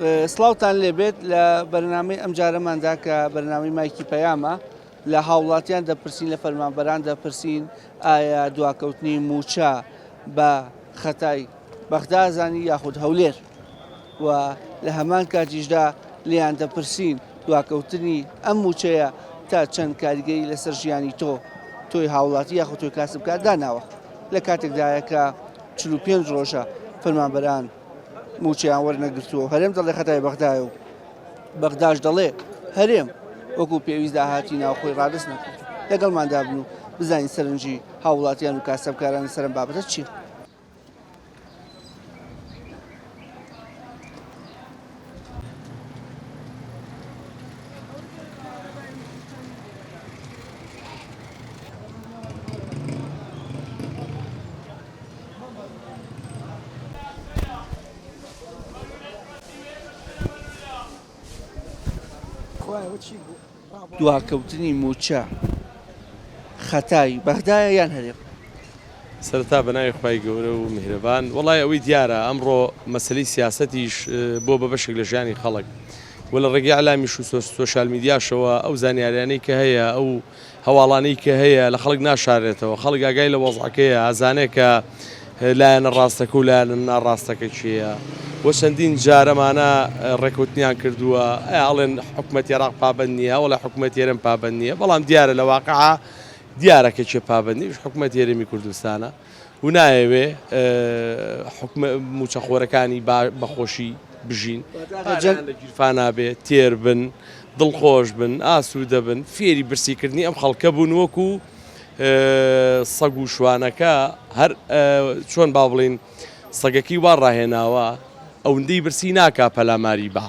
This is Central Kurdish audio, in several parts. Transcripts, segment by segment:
سڵاوتان لێبێت لە بەرنامەی ئەم جارەماندا کە بەرنامەی مایکی پەیامە لە هاوڵاتیان دەپرسین لە فەرمانبەران دەپرسین ئایا دواکەوتنی موچە بە خەتای بەغدازانی یاخود هەولێر و لە هەمان کاتیشدا لێیان دەپرسین دواکەوتنی ئەم موچەیە تا چەند کاریگەری لەسەر ژیانی تۆی هاوڵاتی یاخود تۆی کاسبکار داناوە لە کاتێکدایە کە 45 ڕۆژە فەرمانبەران موچەیان وەرنەگرتووە هەرێم دەڵێ خەتای بەغدایە و بەغداش دەڵێ هەرێم وەکو پێویست داهاتی ناوخۆی ڕادست نەکرد لەگەڵماندا بن و بزانین سەرنجی هاوڵاتیان و کاسبکارانی سەرم بابەتە چییە؟ دواکەوتنی موچە خەتای بەغدایە یان هەرێم؟ سەرەتا بەناوی خوای گەورە و میهرەبان وەڵای ئەوەی دیارە ئەمڕۆ مەسەلەی سیاسەتیش بۆ بە بەشێک لە ژیانی خەڵک و لە ڕێگەی عەلامیش و سۆشیال میدیاشەوە ئەو زانیاریانەی کە هەیە ئەو هەواڵانەی کە هەیە لە خەڵک ناشارێتەوە خەڵک ئاگای لە وەزعەکەیە ئازانێ کە لایەنە ڕاستەکە و لایەنە ناڕاستەکە چییە وە چەندین جارەمانە ڕێکوتنیان کردووە ئەڵێن حکومەتی عێراق پابەند نییە وەڵای حکومەتی هێرم پابەند نییە بەڵام دیارە لە واقعا دیارە کە چێ پابەندی حکومەتی هێرمی کوردستانە و نایەوێ موچەخۆرەکانی بەخۆشی بژین لە گیرفان نابێت تێر بن دڵخۆش بن ئاسوودە بن فێری برسیکردنی ئەم خەڵکە بوون وەکو سەگ و شوانەکە هەر چۆن با بڵین سەگەکەی وا ڕاهێناوە ئەوەندەی برسی ناکا پەلاماری با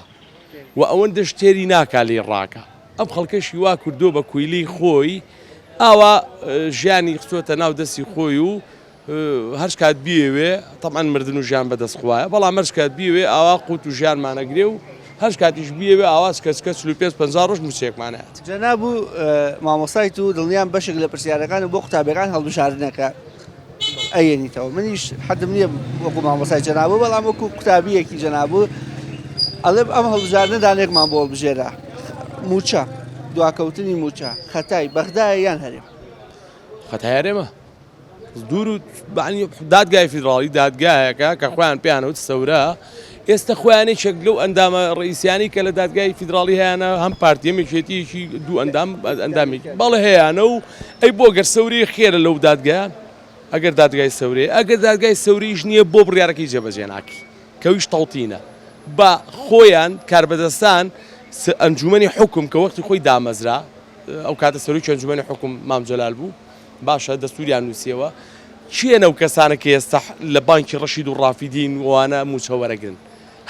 و ئەوەندەش تێری ناکا لێ ڕاکە ئەم خەڵکەشی وا کردو بە کویلەی خۆی ئاوا ژیانی خچۆتە ناو دەستی خۆی و هەر کات بیەوێ تەمان مردن و ژیان بەدەست خوایە بەڵام هەر کات بیەوێ ئاوا قوت و ژیانمانەگرێ و هەر کاتیش بیەوێ ئاواز کەسکە 45 ڕۆژ موچەیەکمانەیەات. جەناب و مامۆستای تو دڵنیان بەشێک لە پرسیارەکان و بۆ قوتابیەکان هەڵبژاردنەکە ئەیەنیتەوە منیش حەدم نییە وەکو مامۆستای جەنابوو بەڵام وەکو قوتابیەکی جەنابوو ئەڵێ ئەم هەڵبژاردنە دانێکمان بۆ هەڵبژێرا موچە دواکەوتنی موچە خەتای بەغدایە یان هەرێم؟ خەتای هەرێمە دوور و دادگای فیدراڵی دادگایەکە کە خۆیان پێیانەوت سەورە ئێستا خۆیانەی چەک لەو ئەندامە ڕئیسیانی کە لە دادگای فیدراڵی هەیەە هەم پارتیەمێکێتیەکی دوو ئەندامێکی بەڵێ هەیەە و ئەی بۆ گەر سەوری خێرە لەو دادگایان ئەگەر دادگای سەورێ ئەگەر دادگای سەوریش نییە بۆ بڕیارەکەی جێبەجێ ناکەی کەویش تەڵتینە بە خۆیان کاربەدەستان ئەنجومەنی حکوم کە وەختی خۆی دامەزرا ئەو کاتە سەرۆکی ئەنجومەنی حکوم مام جەلال بوو باشە دەستوریان نووسیەوە چیەنە و کەسانە کە ئێستا لە بانکی ڕەشید و ڕافیدین وانە موچە وەرەگرن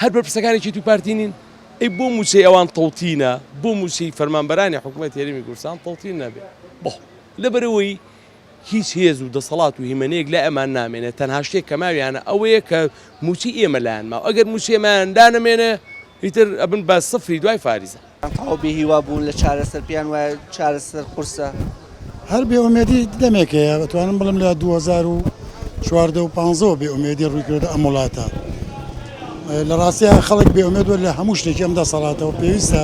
هەر بەرپرسەکانی تو پارتینین ئەی بۆ موچەی ئەوان تەڵتینە بۆ موچەی فەرمانبەرانی حکوومەتی هەرێمی کوردستان تەڵتین نەبێت بۆ لەبەرەوەی هیچ هێز و دەسەڵات و هیمەنەیەک لە ئەمان نامێنێت تەنها شتێک کە ماویانە ئەوەیە کە موچی ئێمە لایەن ماوە ئەگەر موچێمان دانەمێنێ ئیتر ئەبن بە سفری دوای فاریزە تەواو بێهیوا بوون لە چارەسەر پیان وایە چارەسەر قورسە هەر بێئومێدی دەمێکەیە بەتوانم بڵم لە 2014 و 15 بێئومێدی ڕوویکردە ئەم وڵاتە لە ڕاستیە خەڵک بێئومێد وە لە هەموو شتێکی ئەم دەسەڵاتەوە پێویستە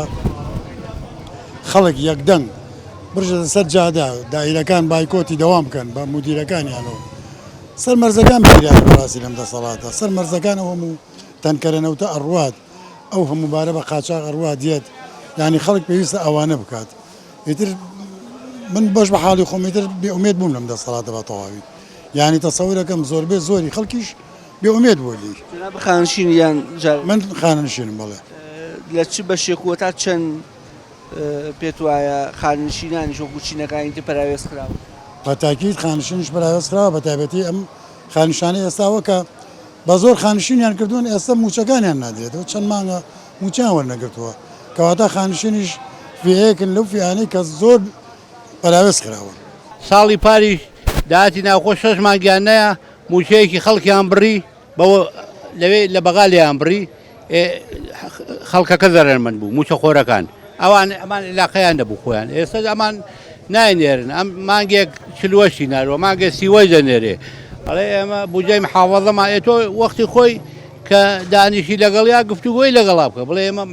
خەڵک یەکدەنگ برژە سەر جادا دائیرەکان بایکۆتی دەوام بکەن بە مدیرەکانیانەوە سەر مەرزەکان بگیران بەڕاستی لەم دەسەڵاتە سەر مەرزەکان ئەو هەموو تەنکەرەنەوتە ئەڕوات ئەو هەموو بارە بە قاچاق ئەڕوا دێت یعنی خەڵک پێویستە ئەوانە بکات ئیتر من بەش بە حاڵی خۆم ئیتر بێئومێد بووم لەم دەسەڵاتە بە تەواوی یعنی تەسەورەکەم زۆربەی زۆری خەڵکیش بێئومێد بووە لێی خانشینی یان من خانشینم بڵێ لە چ بەشێکوە تا چەند پێت وایە خانشینانی وەکو چینەکانی تر پەراوێز کراوە؟ بەتاکید خانشینش پەراوێز کراوە بە تایبەتی ئەم خانشانەی ئێستاوە کە بە زۆر خانشینیان کردوون ئێستا موچەکانیان نادرێتەوە چەند مانگە موچیان وەرنەگرتووە کەواتە خانشینیش فێەیەکن لەو فیانەی کە زۆر پەراوێز کراوە ساڵی پاریش داهاتی ناوخۆ 6 مانگیان نەیە موچەیەکی خەڵکیان بڕی بەوە لەوێ لە بەغالیان بڕی خەڵکەکە زەرمەند بوو موچەخۆرەکان ئەمان علاقەیان دەبوو خۆیان ئێستا ئەمان ناینێرن ئەم مانگێک چلوەشی ناروە مانگە سیوەی دەنێرێ ئەڵێ ئێمە بودجەی محافەزەمان ئێتۆ وەختی خۆی کە دانیشی لەگەڵیا گفتوگۆی لەگەڵا بکە بڵێ ئێمە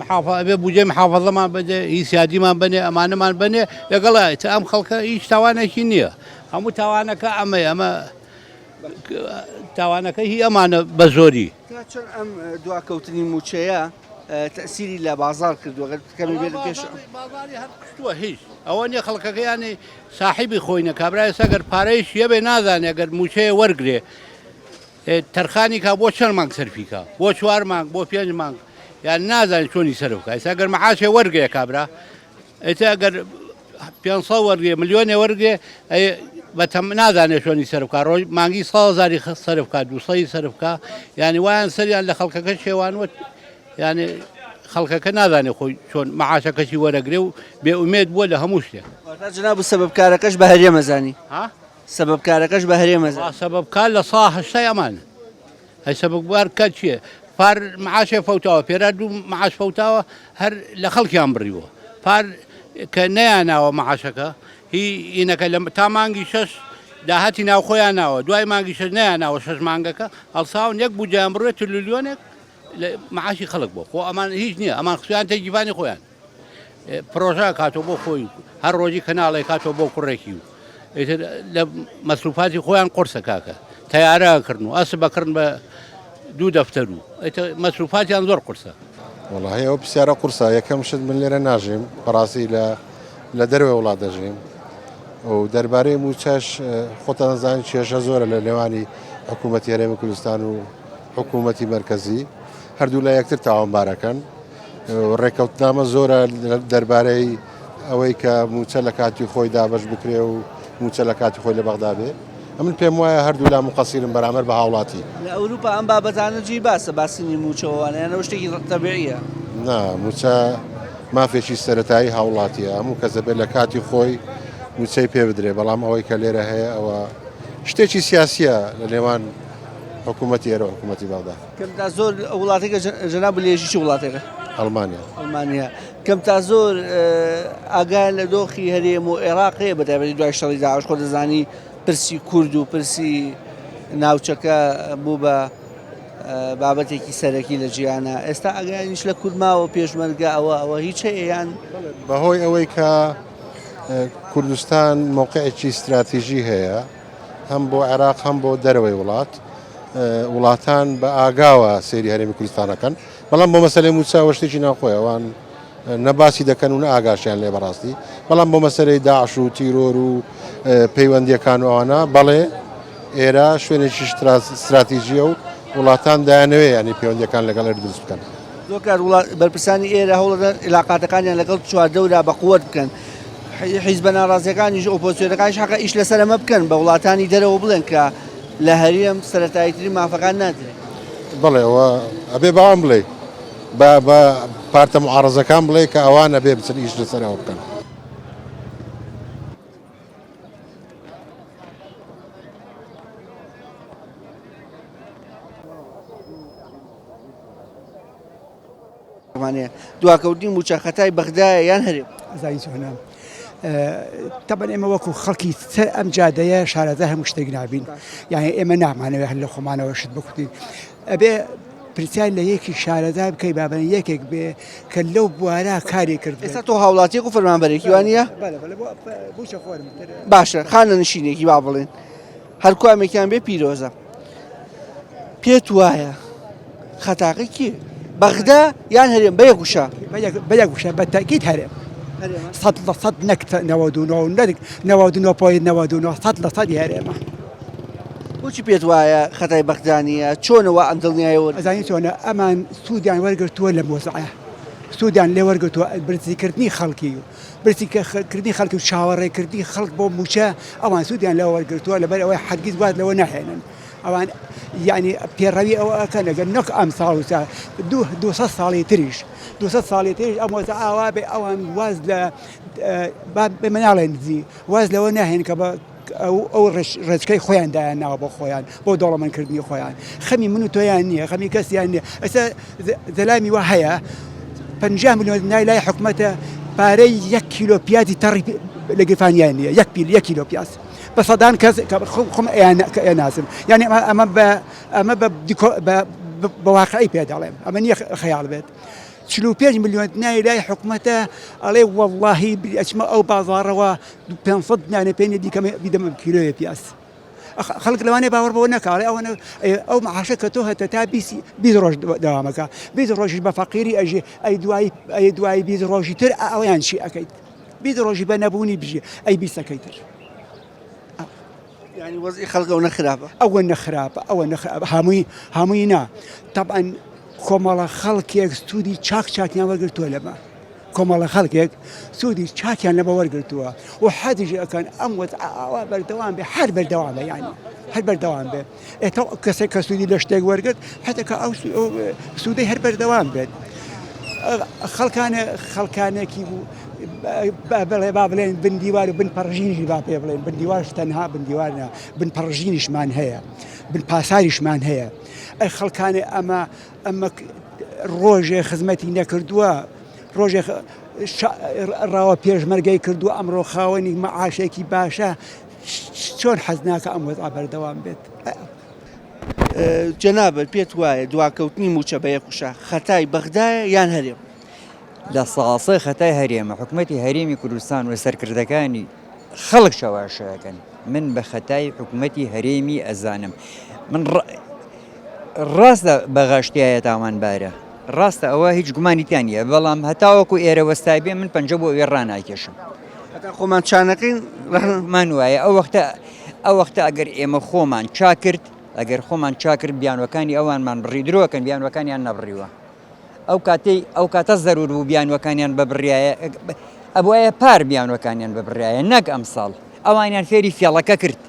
بێ بجێ محافەزەمان بەدێ هی سیادیمان بنێ ئەمانەمان بنێ لەگەڵا ئەم خەڵکە هیچ تاوانێکی نییە هەموو تاوانەکە ئەمە تاوانەکە هی ئەمانە بە زۆری چۆن ئەم دواکەوتنی موچەیە تەسیری لە بازار کردووە کەمی بێت پێش بازاری هەر کشتووە هیچ ئەوە نیە خەڵکەکەیانی ساحیبی خۆینە کابرای سەگەر پارەیش یەبێ نازانێ گەر موچەیە وەرگێ تەرخانی کا بۆ چەند مانگ سەرفیکە بۆ 4 مانگ بۆ 5 مانگ یان نازانێت چۆنی سەرفکە ئێستا گەر مەعاشێ وەرگێ کابرا ئێستا گەر 500 وەرگێ ملیۆنێ وەرگێ بەتەم نازانێت چۆنی سەرفکە ڕۆژ مانگی 100,000 سەرفکە 200 سەرفکە ینی وایان سەریان لە خەڵکەکە شێوانوت ینی خەڵکەکە نازانێت خۆی چۆن مەعاشەکەشی وەرەگرێ و بێئومێد بووە لە هەموو شتێک جناب و سەبەبکارەکەش بە هەرێ مەزانی سەبەبکارەکەش بە هەرێ مەزانی سەبەبکار لە سا هەشتای ئەمانە هەی سەبەبکار کە چییە پار معاشێ فەوتاوە پێرا دوو معاش فەوتاوە هەر لە خەڵکیان بڕیوە پار کە نەیاناوە معاشەکە هی ئینەکە لە تا مانگی 6 داهاتی ناو خۆیان ناوە دوای مانگی 6 نەیاناوە 6 مانگەکە ئەڵساون یەک بوجیان بڕوێت تریلیۆنێک لە معاشی خەڵک بۆ خۆ ئەمان هیچ نییە ئەمان خسویان تەجیبانی خۆیان پرۆژە کاتۆ بۆ خۆی هەر ڕۆژی کەناڵی کاتۆ بۆ کوڕێکی و لە مەسروفاتی خۆیان قرسە کاکە تەیارەکردن و ئەس بەکردن بە 2 دەفتەر و مەسروفاتیان زۆر قرسە وڵی ئەو پرسیارە قورسە یەکەم شت من لێرە ناژیم بەڕاستی لە دەروێ وڵات دەژیم و دەربارەی موچەش خۆتان نەزانین کێشە زۆرە لە نێوانی حکوومەتی هەرێمی کوردستان و حکوومەتی مەرکەزی هەردوو لە یەکتر تاوانبارەکەن ڕێکەوتنامە زۆرە دەربارەی ئەوەی کە موچە لە کاتی خۆی دابش بکرێ و موچە لە کاتی خۆی لە بەغدا بێ ئەمن پێم وایە هەردوو لا مقەسیرن بەرامبەر بە هاوڵاتی لە ئەوروپا ئەم بابەتانە جێی باسە باسنی موچەوەوانیانەوە شتێکی تەبیعیە نا موچە مافێکی سەرەتایی هاوڵاتیە هەموو کەسە بێت لە کاتی خۆی موچەی پێ بدرێ بەڵام ئەوەی کە لێرە هەیە ئەوە شتێکی سیاسیە لە نێوان حکوومەتی ئێرە حکوومەتی بەغدا کەمتا زۆر وڵاتێکە جەناب لێژی چ وڵاتێکە ئەڵمانیا کەم تا زۆر ئاگایان لە دۆخی هەرێم و عێراق هەیە بەتایبەتی دوای شەڕی داعش خۆ دەزانی پرسی کورد و پرسی ناوچەکە بوو بە بابەتێکی سەرەکی لە جیانە ئێستا ئاگایانیش لە کورماوە پێشمەرگە ئەوە هیچ هەیەیان بەهۆی ئەوەی کە کوردستان موقعێکی استراتیژی هەیە هەم بۆ عێراق هەم بۆ دەرەوەی وڵاتان بە ئاگاوە سێری هەرێمی کوردستانەکەن بەڵام بۆ مەسەلەی موچەوە شتێکی ناخۆی ئەوان نەباسی دەکەن و ئاگاشیان لێ بەڕاستی بەڵام بۆ مەسەلەی داعش و تیرۆر و پەیوەندیەکان و ئەوانە بەڵێ ئێرە شوێنێکی استراتیژیە و وڵاتان دایانەوێ ینی پەیوەندیەکان لەگەڵ دروست بکەن زۆر کار بەرپرسانی ئێرە هەوڵەدەن علاقاتەکانیان لەگەڵ چواردەورا بە قووەت بکەن حیزبە ناڕازیەکانیش ئۆپۆزیسیۆنەکانیش حەقە ئیش لەسەر ئەمە بکەن بە وڵاتانی دەرەوە بڵێن کە لە هەرێم سەرەتاییترین مافەکان نادرێت بڵێ ئەوە ئەبێ باوام بڵێ بە پارتە معارەزەکان بڵێ کە ئەوان ئەبێ بچن ئیش لەسەرەوە بکەن دواکەوتنی موچە خەتای بەغدایە یان هەرێم زای زۆنە طبعا ئێمە وەکو خەڵکی سەر ئەم جادەیە شارەزا هەموو شتێک نابین یعنی ئێمە نامانەوە هەر لە خۆمانەوە شت بکوتین ئەبێ پرسیار لە یەکی شارەزا بکەی بابەن یەکێک بێ کە لەو بوارە کاری کرد ئێستا تۆ هاوڵاتیەک و فەرمانبەرێکی وانە باشە خانە نشینێکی با بڵێن هەر کوامێکیان بێ پیرۆزە پێت وایە خەتاقی کێ بەغدا یان هەرێم بە یەکوشە بەیەکوشە بە تاکید هەرێم 100% نەک 99.99 هەرێمە بۆچی پێت وایە خەتای بەغدانیە چۆنەوە ئەم دڵنیایەوە ئەزانی چۆنە ئەمان سوودیان وەرگرتووە لە مۆزعە سوودیان لێ وەرگرتووە برسیکردنی خەڵکی و برسیکردنی خەڵکی و چاوەڕێکردنی خەڵک بۆ موچە ئەوان سوودیان لێ وەرگرتووە لەبەر ئەوەی حەرگیز وات لەوە ناهێنن ئەوان یعنی پێڕەوی ئەوە ئەکەن ئەگەر نەک ئەم ساڵ و 200 ساڵی تریش 200 ساڵی تریش ئەم وەزە ئاوا بێ ئەوان واز لە بێ مناڵێن نزی واز لەوە ناهێن کە بە ئەو ڕێچکەی خۆیان دایان ناوە بۆ خۆیان بۆ دەوڵەمەندکردنی خۆیان خەمی من و تۆیان نییە خەمی کەسیان نییە ئەستا زەلامی وە هەیە 50 میلیۆن نای لای حکومەتە پارەی 1 کیلۆ پیازی تەڕی لە گرفانیان نییە 1 کیلۆ پیاز بە سەدان کەس خۆم ناسم یعنی ئەمە بە بواقعي بيد عليهم أما خيال بيت 45 مليون ناي لا حكومته عليه والله بأسماء أو بازار و بينصد نانا بين دي كم بدم كيلو بياس خلق لو أنا باور بونك عليه أو معاشكته تتابيس بيدروج دوامك بيدروج بفقيري أجي أي دواي بيدروج تر أو يعني شيء أكيد بيدروج بنبوني بيجي أي بيسكيتر يعني وضعي خلقه ونخرابه أو النخرابة همينا طبعا كمال خلقك سودي شاك يا ورقتوا لما كمال خلقك سودي شاك يا لما ورقتوا وحد كان أموت بردوام بحرب الدوام يعني حرب الدوام به كسك سودي لشتاق ورقت حتى كأو سودي حرب الدوام به خلقانه كيبو بابلين بن ديوار بن برجينش بابلين بن ديوار تنها بن ديوارنا بن برجينش مان هي بن باسارش مان هي اي خلقانه اما روجه خدمتي نكردوا روجه راو بيرج مرقي كردوا امرو خاوني معاشيكي باشا شلون حزناك اموت عبر دوام بيت جناب پێت وایە دواکەوتنی موچە بە یەکوشە خەتای بەغدایە یان هەرێم لە ساسەی خەتای هەرێمە حکوومەتی هەرێمی کوردستان و سەرکردەکانی خەڵک شەواشەکەن من بە خەتای حکوومەتی هەرێمی ئەزانم من ڕاستە بەغاشتیایە تاوانبارە ڕاستە ئەوە هیچ گومانیتیان نیە بەڵام هەتاوەکو ئێرە وەستای بێ من پەنجە بۆ ئێ ڕاناکێشم هەتا خۆمان چانەکەین ڕمان وایە ئەو وەختە ئەگەر ئێمە خۆمان چاکرد ئەگەر خۆمان چاکرد بیانوەکانی ئەوانمان بڕی درۆکەن بیانوەکانیان نەبڕیوە ئەو کاتە زەرور بوو بیانوەکانیان بەبڕایە ئەبوایە پار بیانوەکانیان بەبڕایە نەک ئەم ساڵ ئەوانیان فێری فێڵەکە کرد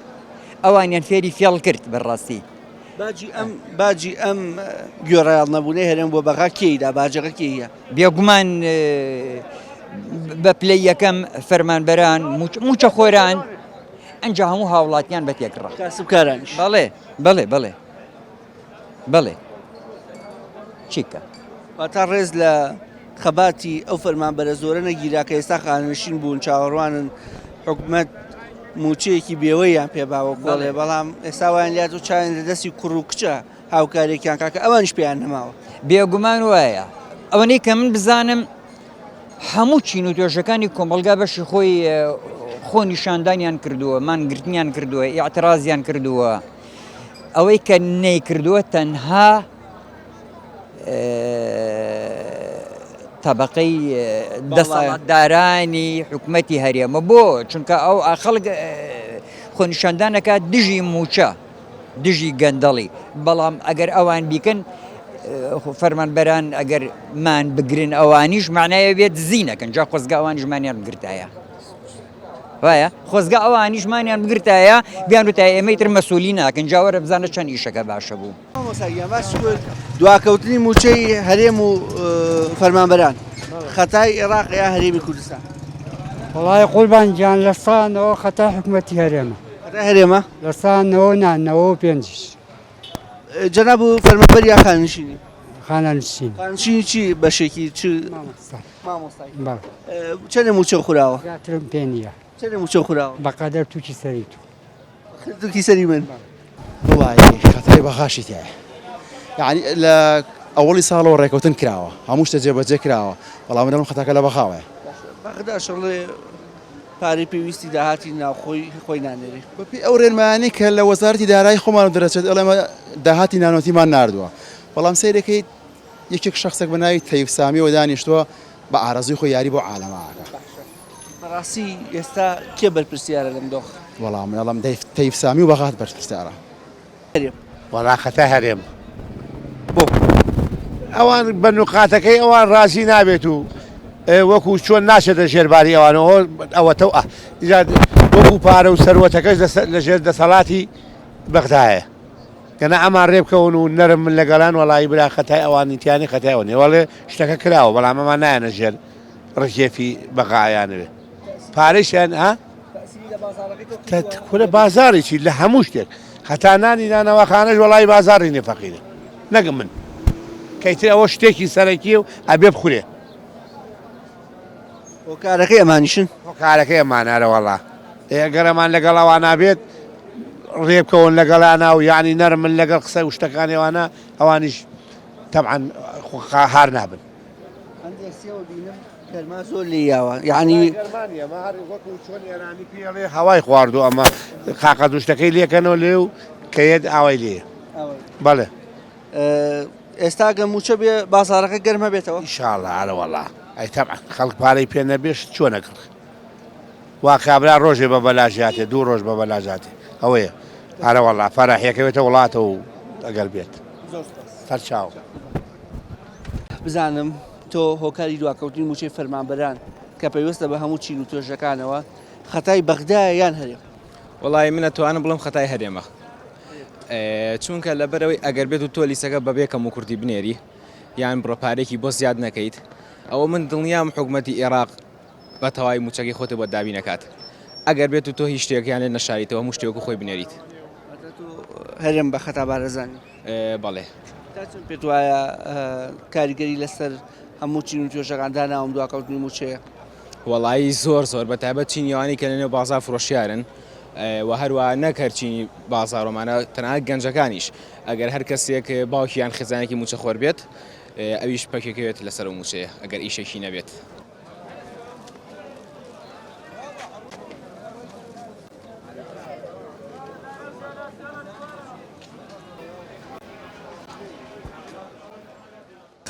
ئەوانیان فێری فێڵ کرد بەڕاستی باجی ئەم گوێڕایاڵ نەبوونەی هەرێم بۆ بەغا کێیدا باجەکە کێیە بێگومان بە پلەی یەکەم فەرمانبەران موچە خۆران ئەنجا هەموو هاوڵاتیان بە تێکڕا کاسبکارانش بەڵێ چیکە تا ڕێز لە خەباتی ئەو فەرمانبەرە زۆرە نەگیراکە ئێستا خانشین بوون چاوەڕوانن حکومەت موچەیەکی بێوەیان پێباوە کۆڵێ بەڵام ئێستا وایان لات و چاویان لە دەستی کوڕ و کچە هاوکارێکیان کاکە ئەوانش پێیان نەماوە بێگومان وایە ئەوەنەی کە من بزانم هەموو چین و توێژەکانی کۆمەڵگا بەشی خۆ نیشاندانیان کردووە مانگرتنیان کردووە ئیعترازیان کردووە ئەوەی کە نەیکردووە تەنها طبقەی دەسەڵاتدارانی حکوومەتی هەرێمە بۆ چونکە ئەو خەڵک خۆنیشاندانەکە دژی موچە دژی گەندەڵی بەڵام ئەگەر ئەوان بیکەن فەرمانبەران ئەگەر مان بگرن ئەوانیش معنایە بێت زیینەکەن جا خۆزگا ئەوان ژمانیان بگرتایە وایە خۆزگا ئەوانی ژمانیان بگرتایە بیان وتای ئێمەی تر مەسوولی ناکەن جاوەرە بزانە چەند ئیشەکە باشە بوو دواکەوتنی موچەی هەرێم و فەرمانبەران خەتای عێراق یا هەرێمی کوردستان وڵای قوربان گیان لە سانەوە خەتا حکوومەتی هەرێمە هەرێمە لە سانەوە نانەوە پێنجش جەناب و فەرمانبەر یا خانشینی خانەنشین خانشینی چی بەشێکی چ چەندە موچە خوراوە زیاترم پێ نییە چەندە موچە خوراوە بەقەدەر تووکی سەری دوکی سەری من بڵای خەتای بەخاشی تایە یعنی لە ئەوەڵی ساڵەوە ڕێکەوتن کراوە هەموو شتە جێبەجێ کراوە بەڵام منەڵم خەتاکە لە بەخاوەیە بەغدا شەڵێ پارەی پێویستی داهاتی ناوخۆی خۆی نانێری بەپی ئەو ڕێنمایانی کە لە وەزارەتی دارایی خۆمان دەرەچێت ئەڵێمە داهاتی نانۆتیمان ناردووە بەڵام سەیرەکەی یەکێک شخصێک بە ناوی تەیب سامیەوە دانیشتووە بە ئارەزوی خۆی یاری بۆ عالەماکە بەڕاستی ئێستا کێ بەرپرسیارە لەم دۆخ وەڵام منەڵم تەیب سامی و بەغات بەرپرسیارە وەڵا خەتای هەرێم بۆ ئەوان بە نوقاتەکەی ئەوان ڕازی نابێت و وەکو چۆن ناچێتە ژێرباری ئەوانەوە ئەوەتە وەکو پارە و سەروەتەکەش لە ژێر دەسەڵاتی بەغدایە کەنا ئەمان ڕێبکەون و نەرم من لەگەڵان وەڵی برا خەتای ئەوانیتیانی خەتایەوە نێوەڵێ شتەکە کراوە بەڵام ئەمان نایەنە ژێر ڕژێفی بەغایانوێ پارەیشیان کورە بازارێکی لە هەموو شتێک هەتانانی نانەوەخانەش وەڵی بازاری نێفەقیرە نەگەم من کەیتر ئەوە شتێکی سەرەکی و ئەبێ بخورێ کارەکەی ئەمانیشن کارەکەی ئەمانارە وەڵا ئەگەرەمان لەگەڵ ئەوان نابێت ڕێبکەون لەگەڵانە و یانی نەرمن لەگەڵ قسە و شتەکانیوانە ئەوانیش طبعا هار نابن هەندێک سێوە بینم گەرما زۆر لێیاوە یعنی گەرمانە ماری وەکو چۆن ئێرانی پێڵێ هەوای خواردو ئەمە قاقە دوشتەکەی لێکەنەوە لێو کەیەت ئاوای لێ بەڵێ ئێستا گە موچە بێ بازارەکە گەرمە بێتەوە ئینشاءڵڵا ئارەوەڵا ئەی تەبع خەڵک پارەی پێ نەبێش چۆن نەکرد وا کابرا ڕۆژێ بە بەلاژاتێ دوو ڕۆژ بە بەلاژاتێ ئەوەیە ئارەوەڵا فەرەحیەکەوێتە وڵاتەوە و ئەگەر بێت فەرچاو بزانم تۆ هۆکاری دواکەوتنی موچەی فەرمانبەران کە پێویستە بە هەموو چین و توێژەکانەوە خەتای بەغدایە یان هەرێم وڵی منە توانم بڵم خەتای هەرێمە چونکە لەبەرەوەی ئەگەر بێت و تۆ لیسەکە بەبێ کەم و کوردی بنێری یان بڕۆپارێکی بۆ زیاد نەکەیت ئەوە من دڵنیام حکوومەتی عێراق بە تەواوی موچەکەی خۆتە بۆ دابی نەکات ئەگەر بێت و تۆ هیچ شتێکیان لێ نەشاریتەوە هەموو شتێک خۆی بنێریت هەرێم بە خەتا بارەزانی بەڵێ تا چۆن پێت وایە کاریگەری لەسەر هەموو چین و توێژەکان داناوم دواکەوتنی موچەیە وەڵایی زۆر بەتایبەت چینیەوانی کە لەنێو بازار فرۆشیارن و هەروە نەکەرچینی بازارۆمانە تەنانەت گەنجەکانیش ئەگەر هەر کەسێک باوکیان خزانێکی موچە خۆر بێت ئەویش پەکێکەوێت لەسەر و موچەیە ئەگەر ئیشێکی نەبێت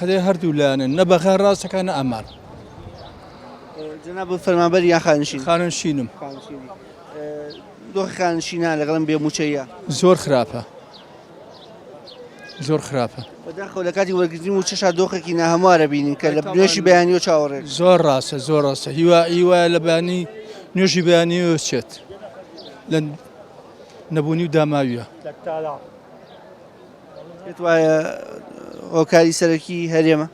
خەدەی هەردوو لایەنن نە بەخێر ڕاستەکە نە ئەمان جەناب فەرمانبەری یان خانشین خانشینم دۆخی خانشینە لەگەڵم بێ موچەیە زۆر خراپە زۆر خراپە بەداخەوە لە کاتی وەرگرتنی موچەشا دۆخێکی ناهەموارە بینین کە لە نوێژی بەیانی و چاوەڕێک زۆر ڕاستە زۆر ڕاستە هیوایە لە بەیانی نوێژی بەیانی وچێت لە نەبوونی و داماویە پێت وایە هۆکاری سەرەکی هەرێمە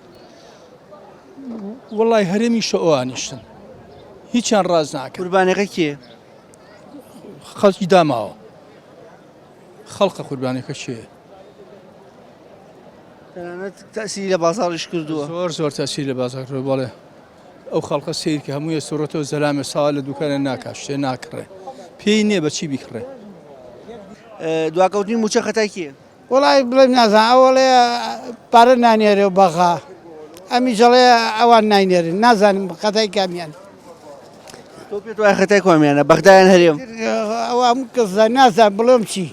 وڵی هەرێمی شەوانیشتن هیچیان ڕاز ناکە قوربانەکە کێ خەڵکی داماوە خەڵقە قوربانەکە چێ تەنانەت تەسیری لە بازاڕیش کردووە زۆر تەسیری لە بازار کردووە بەڵێ ئەو خەڵقە سیرکە هەموویە سوڕەتەوە زەلامە ساڵ لە دوکانە ناکات شتێ ناکڕێ پێی نییە بە چی بیکڕێ دواکەوتنی موچە خەتای کێ وڵی بڵێم نازان ئەوڵێ پارە نانێرێ و بەغا ئەمی جەڵێ ئەوان ناینێرن نازانم خەتای کامیان تۆ پێت وایە خەتای کامیانە بەغدایان هەرێم ئەوە هەموو کەسدا نازان بڵێم چی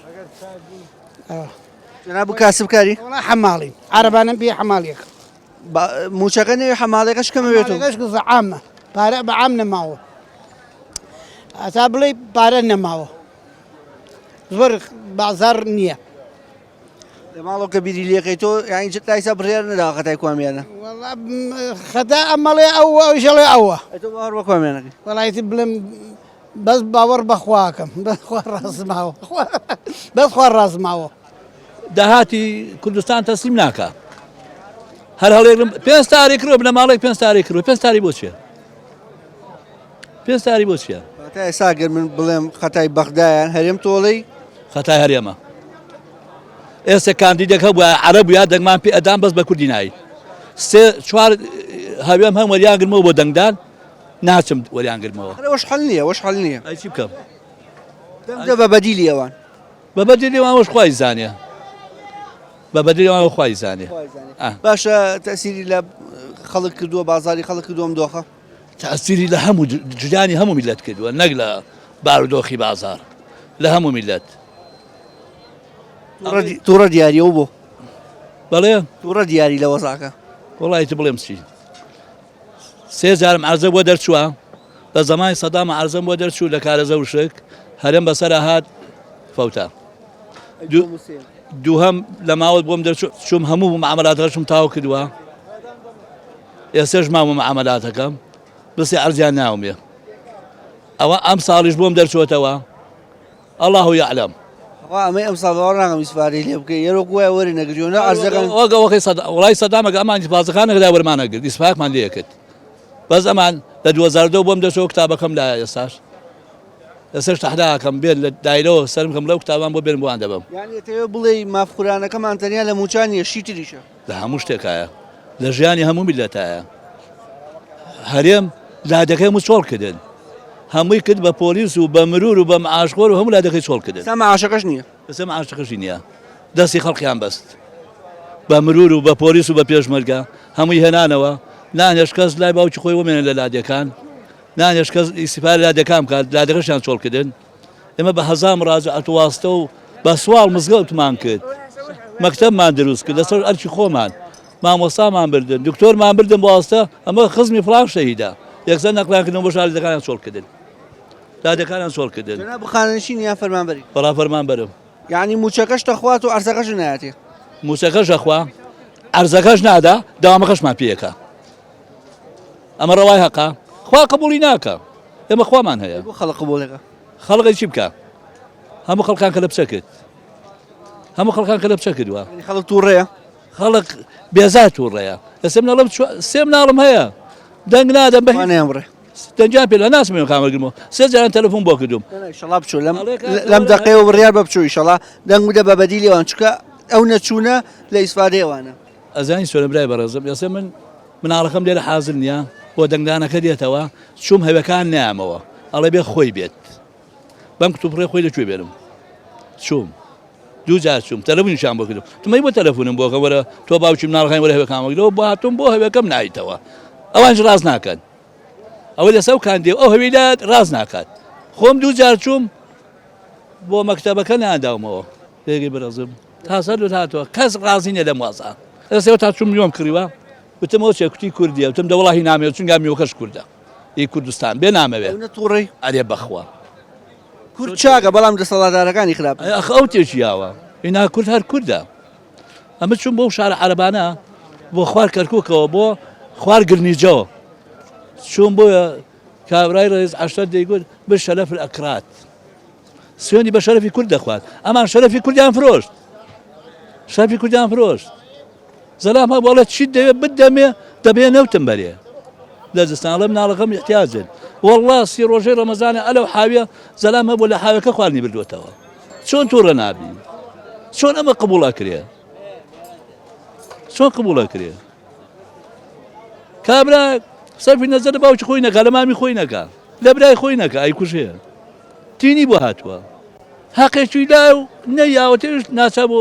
جەناب کاسب کاری وڵا حەماڵین عەرەبانم پێ حەماڵیەکە موچەکە نەوێ حەماڵێکەش کەمە بێتەوە حەماڵێکەش کەسە عامە پارە بە عام نەماوە ئەتا بڵێ پارە نەماوە زۆر بازار نییە لە ماڵەوە کە بیری لێەکەی تۆ یانی تایسا بڕێر نەداوە خەتای کامیانە خەتا ئەمەڵێ ئەوە ژەڵێ ئەوە تۆ باوەڕ بە کامیانەکەی وەڵایەتی بڵێم بەس باوەڕ بەخواکەم بەخوا ڕازماوە بەخوا ڕازماوە داهاتی کوردستان تەسلیم ناکە هەر هەڵێکم 5 تاری کرۆ بنە ماڵێک 5 تاری کرۆ 5 تاری بۆ چیە 5 تاری بۆ چیە تا ئێستا گەر من بڵێم خەتای بەغدایان هەرێم تۆڵەی خەتای هەرێمە ئێستا کاندیدەکە بووە عەرەب بووە دەنگمان پێ ئەدان بەس بە کوردی نایی 3-4 هەوێم هەم وەریانگرمەوە بۆ دەنگدان ناچم وەریانگرمەوە وەش حەڵ نییە وەش حەڵ نییە ئەی چی بکەم دەمدە بە بەدیلی ئەوان بە بەدیلی ئەوان وەش خوای زانێ بە بەدیلی ئەوان خوای زانێ باشە تەسیری لە خەڵک کردووە بازاری خەڵک کردووەم دۆخە تەسیری لە هەموو جوجانی هەموو میلەت کردووە نەک لە بارودۆخی بازار لە هەموو میلەت تووڕە دیاریەوە بۆ بەڵێ تووڕە دیاری لە وەزاکە وڵایەتی بڵێم چی 3 جارم عەرزە بۆ دەرچووە لە زەمانی سەدام عەرزەم بۆ دەرچوو لە کارەزە وشک هەرێم بەسەرا هات فەوتە دووهەم لە ماوەت بۆم دەرچوو چوم هەموو معاملاتەکەشم تاو کردووە ئێستاش ماوە معاملاتەکەم بەسی عەرزیان ناومێ ئەوە ئەم ساڵیش بۆم دەرچووەتەوە الله یعلم ئەمەی ئەم ساڵ باوەڕ ناکەم میسپارەی لێ بکەی ئێرۆک وایە وەری نەگریۆنە ئەرزەکان وەکەی وڵای سەدامەکە ئەمان پازەکانەکەدا وەرمانە کرد ئیسفاقمان لێ کرد بەس ئەمان لە 2002 بۆم دەچەوە کتابەکەم لایە ئێستاش ئێستاش تەحداکەم بێت لە دایرەوە سەرم کەم لەو کتابان بۆ بێنم بۆیان دەبم یعنی تەوێ بڵێ مافخورانەکەمان تەنیا لە موچانیە شی تریشە لە هەموو شتێکایە لە ژیانی هەموو میلەتایە هەرێم لادەکەی هەموو چۆڵ کردن هەمووی کرد بە پۆلیس و بە مرور و بە معاشخۆر و هەموو لادەکەی چۆڵ کردن سا معاشەکەش نییە بەسە معاشەکەشی نییە دەستی خەڵقیان بەست بە مرور و بە پۆلیس و بە پێشمەرگە هەمووی هێنانەوە نانێش کەس لای باوکی خۆی ومێنە لە لادەکان نانێش کەس ئیسیفای لادەکان بکات لادەکەشیان چۆڵکردن ئێمە بە هەزار ڕاجعەت و واستە و بە سوال مزگەوتمان کرد مەکتەبمان دروست کرد لەسەر ئەرکی خۆمان مامۆستامان بردن دکتۆرمان بردن بۆ واستە ئەمە خزمی فڵان شەهیدا یەکسەر نەقلانکردن بۆ لادەکانیان چۆڵکردن لادەکانیان چۆڵکردن جناب بخانەنشین یان فەرمانبەری بەڵا فەرمانبەرم یعنی موچەکەش دەخوات و ئەرزەکەش نایەتێ موسەکەش دەخوا ئەرزەکەش نادا داوامەکەشمان پێیەکە ئەمە ڕەوای هەقا خوا قبولی ناکە ئێمە خوامان هەیە بۆ خەڵق قبولەکە خەڵقی چی بکە هەموو خەڵکان کە لە پچە کرد هەموو خەڵکان کە لە پچە کردووە خەڵک تووڕێە خەڵق بێزار تووڕێیە ئێستا مناڵم سێ مناڵم هەیە دەنگ نادەم بە وانیان بڕێ دەنجیان پێ لە ناسمێ کامەگرمەوە سێ جاران تەلەفۆن بۆ کردوم ئینشەڵا بچوو لەم دەقەیەوە بڕیار بە بچوو ئینشەڵا دەنگ بدە بە بەدیلێوان چکە ئەو نەچوونە لە ئیسفادەیەوانە ئەزانی سۆرە برای بەڕێزم ئێستا من مناڵەکەم لێرە حازر نییە بۆ دەنگدانەکە دێتەوە چوم هەوەکان نیامەوە ئەڵێ بێ خۆی بێت بەم کتوپڕێ خۆی لەکوێ بێنم چوم دوو جار چوم تەلەفۆنیشان بۆ کردم تمەی بۆ تەلەفۆنم بۆکە وەرە تۆ باوکی مناڵەکانی وەرە هەوەکانمەگرەوە بۆ هاتووم بۆ هەوەکەم نایتەوە ئەوانش ڕاز ناکەن ئەوە لەسەو کاندێ ئەو هەویدات ڕاز ناکات خۆم دوو جار چوم بۆ مەکتەبەکە ناداومەوە پێگەی بەرەزم تاسەر هاتەوە کەس ڕازی نیە لەم وازە ئێستا تا چوم میۆم کڕیوە وتمەوە چێکوتی کوردیە وتم دە وڵاهی نامەوێت چونگا میوەکەش کووردە ئی کوردستان بێ نامەوێ تووڕی ئەرێ بەخوا کورد چاکە بەڵام دەسەڵاتدارەکانی خراپ ئەخ ئەو تێکیاوە ئینا کورد هەر کووردە ئەمە چوون بۆ شارە عەرەبانە بۆ خوار کەرکووکەوە بۆ خوار گرنیجەوە چوون بۆیە کابرای ڕێز عەشتەر دەیگوت بشەرەف الئەکراد سوێندی بە شەرەفی کورد دەخوات ئەمان شەرەفی کوردیان فرۆشت شەرەفی کوردیان فرۆشت زەلام هە بەڵێ چیت دەوێت بدەمێ دەبێ نەوتم بەرێ لە جستانڵە مناڵەکەم احتیاجن وەڵڵا سی ڕۆژەی ڕەمەزانە ئەلەو حاویە زەلام هەبوو لە حاوەکە خواردنی بردوێتەوە چۆن تووڕە نابی چۆن ئەمە قبوڵە کرێ چۆن قبوڵە کرێ کابرا سەرفی نەزەر لە باوکی خۆی نەکا لە مامی خۆی نەکا لە برای خۆی نەکا ئەی کوژەیە تینی بۆ هاتووە حەقێکی لا و نەیاوە تێش ناچا بۆ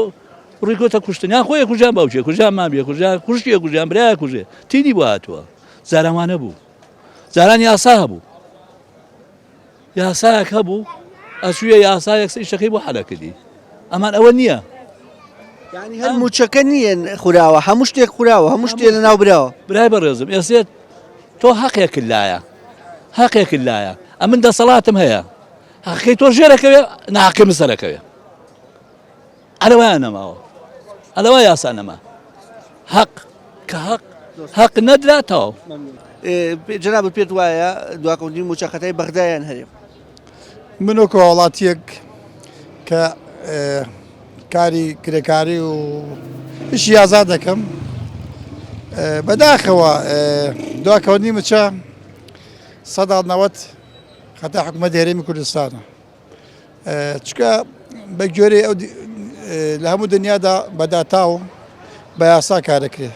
ڕیکۆتە کوشتنیان خۆی کوژیان باوکێ کوژیان مامیە کوژیان کوشتیە کوژیان برایە کوژێ تینی بۆ هاتووە زارەوانە بوو زاران یاسا هەبوو یاسایەک هەبوو ئەسوویە یاسایەک شەکەی بۆ حەلەکردی ئەمان ئەوە نییە یعنی هەر موچەکە نییە خوراوە هەموو شتێک خوراوە هەموو شتێ لە ناو براوە برای بەڕێزم ئێسێت تۆ حەقێک لایە حەقێک لایە ئەمن دەسەڵاتم هەیە حەقەکەی تۆ ژێرەکەوێ ناحەقەکەی من سەرەکەوێ ئەلەوایە نەماوە ئەلەوە یاسا نەما حەق کە حەق نەدراتەوە جناب پێت وایە دواکەوتنی موچەقەتەی بەغدایان هەرێ من وەکو وڵاتیەک کە کاری کرێکاری و هیچ یازا دەکەم بەداخەوە دواکەوتنی موچە 190 خەتا حکوومەتی هەرێمی کوردستانە چکە بە گوێرەی ئەو لە هەموو دنیادا بەداتاو بە یاسا کارەکرێ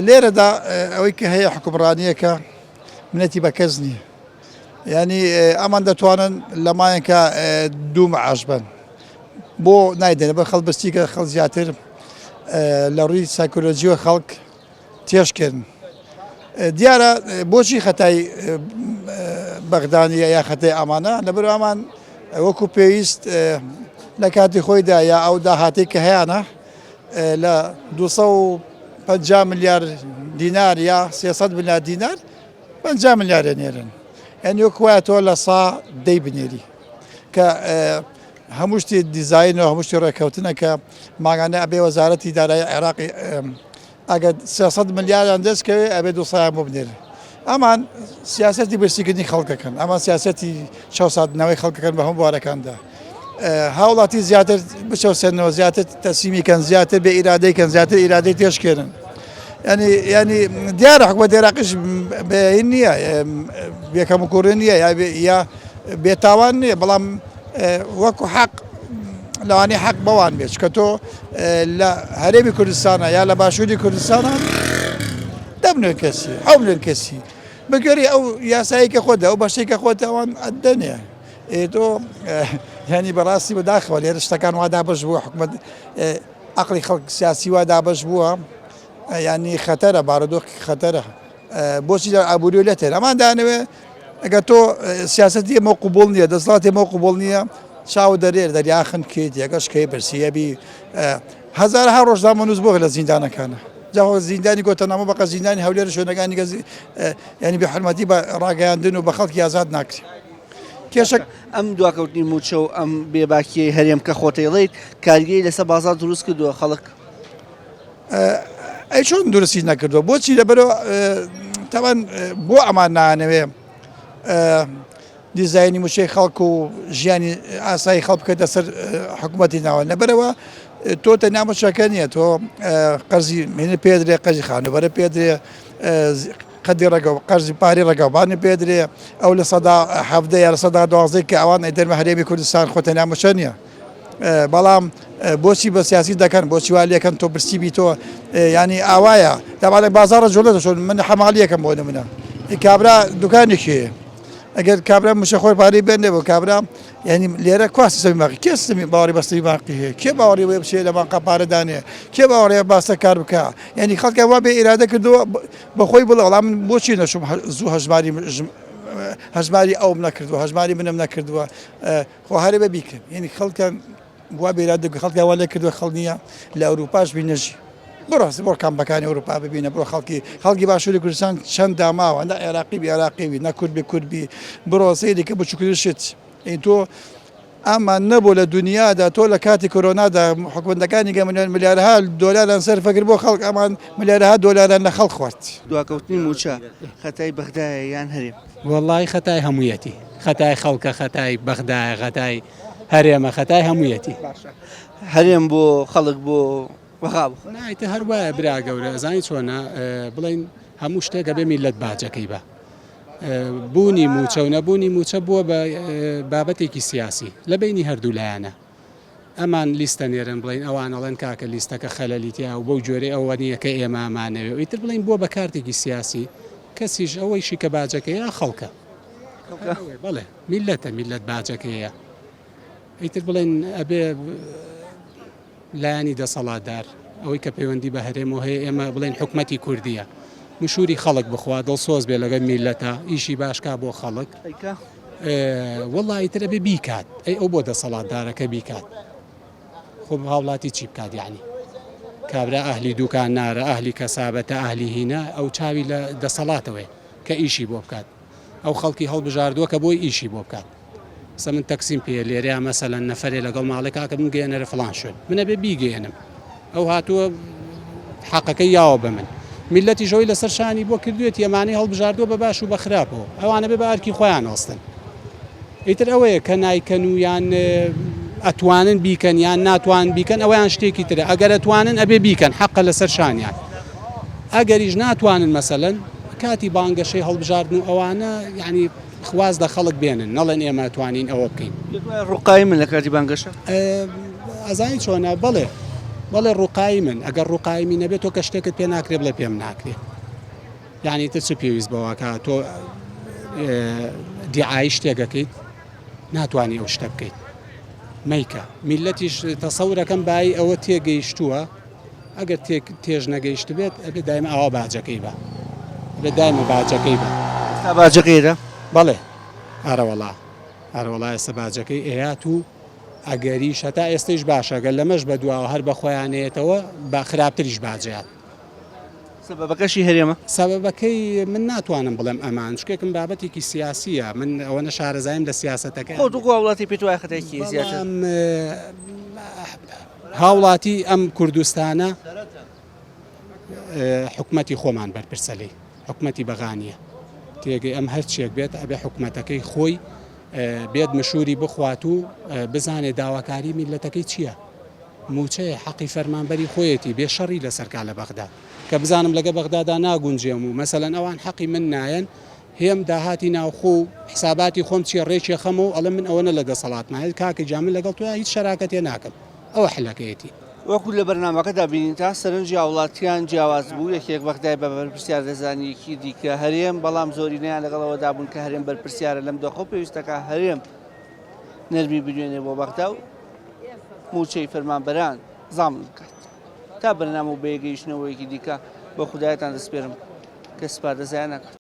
لێرەدا ئەوەی کە هەیە حکومڕانیەکە منەتی بە کەس نییە ینی ئەمان دەتوانن لە مایەکە دوو مەعاش بن بۆ نایدێنە بە خەڵبستیکە خەڵ زیاتر لە ڕووی سایکۆلۆجیوە خەڵک تێشکردن دیارە بۆچی خەتای بەغدانیە یا خەتای ئەمانە لەبەر ئەمان وەکو پێویست لە کاتی خۆیدا یا ئەو داهاتی کە هەیەە لە 250 ملیار دینار یا 300 ملیار دینار 50 ملیارە نێرن یعنی وەکوایە تۆ لە سا دەی بنێری کە هەموو شتی دیزاینەوە هەموو شتی ڕێکەوتنەکە ماگانە ئەبێ وەزارەتی دارایی عێراقی ئەگەر 300 ملیاریان دەستکەوێ ئەبێ 200 بۆ بنێرن ئەمان سیاسەتی برسیکردنی خەڵکەکەن ئەمان سیاسەتی شەوسادنەوەی خەڵکەکەن بە هەموو بوارەکاندا هاوڵاتی زیاتر بچەوسێنەوە زیاتر تەسیمیکەن زیاتر بێ ئیرادەیکەن زیاتر ئیرادەی تێشکێنن ینی دیارە حکومەت عێراقیش بەین نییە بێکەم و کوڕی نییە یا بێتاوان نییە بەڵام وەکو حەق لەوانەیە حەق بەوان بێت کە تۆ لە هەرێمی کوردستانە یا لە باشووری کوردستانە دەبنێت کەسی ئەو بنێن کەسی بەگوێری ئەو یاساییکە خۆدا ئەو بەشێکە خۆت ئەوان ئەدەنێ تۆ ینی بەڕاستی بەداخەوە لێرە شتەکان وادا بەش بوو حکومەت عقلی خەڵک سیاسی وا دابش بووە ینی خەتەرە بارودۆخی خەتەرە بۆچی لە ئابووری لێت ئەمان دانەوێ ئەگە تۆ سیاستی ئێمە قوبوڵ نییە دەسڵاتی ئێمە قوبوڵ نییە چاو دەرێر دەریاخن کێت یەکەشکەی برسیەبی هەزارها ڕۆژدامە نووس بۆ لە زیندانەکانە جاوە زیندانی گۆتەنامە بەقە زیندانی هەولێر شوێنەکانی ینی بە حرمەتی بە ڕاگەیاندن و بە خەڵکی ئازاد ناکرێت کێشە ئەم دواکەوتنی موچە و ئەم بێباکیی هەرێم کە خۆتەیڵیت کاریگەری لەسەر بازار دروست کردووە خەڵک ئەی چۆن درستی نەکردووە بۆچی لەبەرەوە تاوان بۆ ئەمان نانەوێ دیزایانی موچەی خەڵک و ژیانی ئاسایی خەڵک بکەیتە سەر حکوومەتی ناوە لەبەرەوە تۆ تەنامەچەکە نییە تۆ قەرزی مێنە پێدرێ قەرزی خانوبەرە پێدرێ قەدی ڕێگە قەرزی پاری ڕێگەوبانی پێدرێ ئەو لە سەدا هەفتە یا لە سەدا دوازدەی کە ئەوان دەرمە هەرێمی کوردستان خۆ تەنامەچە نییە بەڵام بۆچی بە سیاسی دەکەن بۆچی وا لەکەن تۆ برسیبی تۆ ینی ئاوایە داوالێک بازارە جۆڵە دەشۆن من حەماڵیەکەم بۆ نمونە کابرا دوکانێکێ ئەگەر کابرا موشە خۆی پارەی بێنێ بۆ کابرا ینی لێرە کواسی سەمی باقی کێ سەمی باوەڕی بەستەی باقی هەیە کێ باوەڕی وێ بچێ لە بانقا پارەدانێ کێ باوەڕێ باسە کار بکە ینی خەڵکە وا بێ ئیرادە کردووە بەخۆی بڵێ وەڵام من بۆچی نەچوم زوو هەژماری ئەوم نەکردووە هەژماری منم نەکردووە خۆ هەرێ بە بیکەن ینی خەڵکە وا بێرادە خەڵکی وا لێ کردووە خەڵ نییە لە ئەوروپاش بینەژی بڕاستی بۆ کامبەکانی ئەوروپا ببینە بۆ خەڵکی باشووری کوردستان چەند داماوە نە عێراقی بی عێراقیوی نە کورد بی کوردبی بڕۆ سەیری کە بچووکشت تۆ ئەمان نەبوو لە دنیادا تۆ لە کاتی کۆرۆنادا حکوومەتەکانی گەمەنیان ملیارها دۆلاران سەرفەکرد بۆ خەڵک ئەمان ملیارها دۆلاران لە خەڵک خوارد دواکەوتنی موچە خەتای بەغدایە یان هەرێم وەڵڵی خەتای هەموویەتی خەتای خەڵکە خەتای بەغدایە خەتای هەرێمە خەتای هەموویەتی هەرێم بۆ خەڵک بۆ نایتە هەروایە برا گەورە زانی چۆنە بڵین هەموو شتێکە بێ میلەت باجەکەی بە بوونی موچە و نەبوونی موچە بووە بە بابەتێکی سیاسی لە بینی هەردوو لایەنە ئەمان لیستە نێرن بڵین ئەوان ئەڵێن کاکە لیستەکە خەلەلیتیا و بەو جۆرەی ئەوە نییە کە ئێمە ئەمانەوێ ئیتر بڵین بۆ بە کارتێکی سیاسی کەسیش ئەوەیشی کە باجەکەیە خەڵکە بڵێ میلەتە میلەت باجەکەیە ئیتر بڵین ئەبێ لایانی دەسەڵاتدار ئەوەی کە پەیوەندی بە هەرێمەوە هەیە ئێمە بڵێن حکومەتی کوردیە مشوری خەڵک بخوا دڵسۆز بێ لەگەڵ میلەتە ئیشی باشکا بۆ خەڵک وەڵی ترە بێ بیکات ئەی ئەو بۆ دەسەڵاتدارەکە بیکات خۆ هاوڵاتی چی بکات یعنی کابرا ئەهلی دوکان نارە ئەهلی کەسابەتە ئەهلی هینە ئەو چاوی لە دەسەڵاتەوەی کە ئیشی بۆ بکات ئەو خەڵکی هەڵبژاردووە کە بۆی ئیشی بۆ بکات سە من تەکسیم پێ لێرەیە مەسەلەن نەفرێ لەگەڵ ماڵێکا کە من گەێنەرە فڵان شوێن منە بێ بیگەێنم ئەو هاتووە حەقەکەی یاوە بە من میلەتی ژۆی لەسەر شانی بۆ کردوێت یەمانەی هەڵبژاردووە بە باش و بە خراپەوە ئەوانە بێ بە ئەرکی خۆیان ئەستن ئیتر ئەوەیە کە نایکەن و یان ئەتوانن بیکەن یان ناتوان بیکەن ئەویان شتێکی ترە ئەگەر ئەتوانن ئەبێ بیکەن حەقە لەسەر شانیان ئەگەریش ناتوانن مەسەلەن کاتی بانگەشەی هەڵبژاردن و ئەوانە یعنی خواز دە خەڵک بێنن نەڵێن ئێمە توانین ئەوە بکەین ڕووقایی من لە کاتی بانگەشە ئەزانی چۆنە بڵێ ڕووقایی من ئەگەر ڕووقایمی نەبێت تۆ کە شتێکت پێ ناکرێ بڵێ پێم ناکرێت یعنی تر چ پێویست بەوەکە تۆ دیعایی شتێکەکەیت ناتوانانی ئەو شتە بکەیت مەیکە میلەتیش تەسەورەکەم بای ئەوە تێگەیشتووە ئەگەر تێژ نەگەیشت بێت ئەبێ دایمە ئەوە باجەکەی بە بێ دایمە باجەکەی بە باجەکەیدا بەڵێ ئارەوەڵا ئێستا باجەکەی ئێات و ئەگەریش هەتا ئێستش باشە گەل لەمەش بە دواوە هەر بە خۆیانەیەتەوە با خراپتریش باجات سەبەبەکەشی هەرێمە سەبەبەکەی من ناتوانم بڵێم ئەمان شتێکم بابەتێکی سیاسیە من ئەوە نەشارەزایم لە سیاسەتەکە وڵاتی پێ وای خەتێکی زیاتر هاوڵاتی ئەم کوردستانە حکومەتی خۆمان بەرپرسەلی حکومەتی بەغانیە تێگەی ئەم هەرچێک بێت ئەبێ حکومەتەکەی خۆی بێت مشوری بخوات و بزانێت داواکاری میلەتەکەی چییە موچەیە حەقی فەرمانبەری خۆیەتی بێ شەڕی لەسەرکا لە بەغدا کە بزانم لەگە بەغدادا ناگونجێم و مەسەلەن ئەوان حەقی من نایەن هێم داهاتی ناوخۆ و حساباتی خۆم چیە ڕێکی خەمە و ئەڵە من ئەوەنە لە دەسەڵاتمایێت کاکە جامن لەگەڵ تۆ هیچ شەراکەتێ ناکەم ئەوە حلەکەیەتی وەکو لە بەرنامەکەدا بینین تا سەرنجی هاوڵاتیان جیاواز بوو یەکێک بەغدای بە بەرپرسیار دەزانیەکی دیکە هەرێم بەڵام زۆرینەیان لەگەڵەوە دابوون کە هەرێم بەرپرسیارە لەم دۆخۆ پێویستەکە هەرێم نەرمی بنوێنێ بۆ بەغدا و موچەی فەرمانبەران زامن بکات تا بەرنامە و بێگەیشتنەوەیەکی دیکە بە خودایەتان دەسپێرم کە سپادەزایان نەکات.